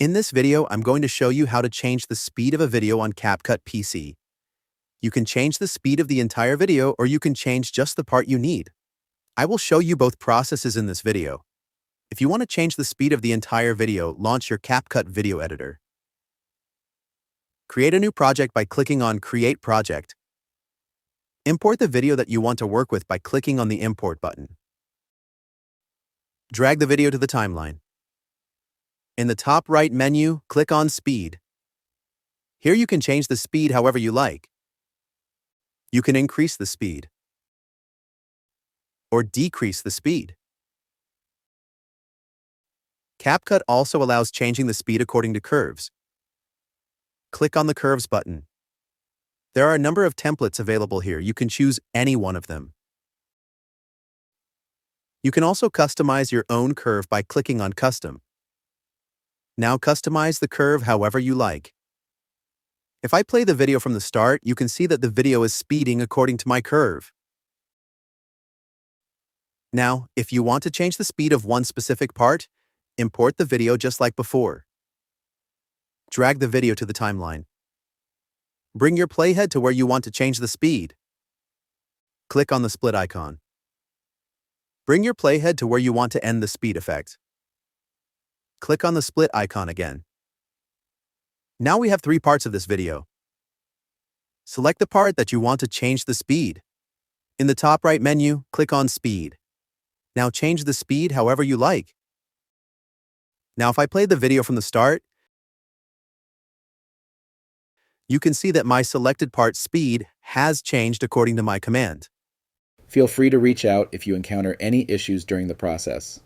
In this video, I'm going to show you how to change the speed of a video on CapCut PC. You can change the speed of the entire video, or you can change just the part you need. I will show you both processes in this video. If you want to change the speed of the entire video, launch your CapCut video editor. Create a new project by clicking on Create Project. Import the video that you want to work with by clicking on the Import button. Drag the video to the timeline. In the top right menu, click on Speed. Here you can change the speed however you like. You can increase the speed or decrease the speed. CapCut also allows changing the speed according to curves. Click on the Curves button. There are a number of templates available here. You can choose any one of them. You can also customize your own curve by clicking on Custom. Now customize the curve however you like. If I play the video from the start, you can see that the video is speeding according to my curve. Now, if you want to change the speed of one specific part, import the video just like before. Drag the video to the timeline. Bring your playhead to where you want to change the speed. Click on the split icon. Bring your playhead to where you want to end the speed effect. Click on the split icon again. Now we have three parts of this video. Select the part that you want to change the speed. In the top right menu, click on Speed. Now change the speed however you like. Now if I play the video from the start, you can see that my selected part's speed has changed according to my command. Feel free to reach out if you encounter any issues during the process.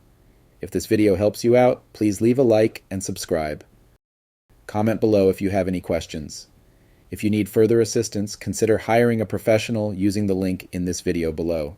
If this video helps you out, please leave a like and subscribe. Comment below if you have any questions. If you need further assistance, consider hiring a professional using the link in this video below.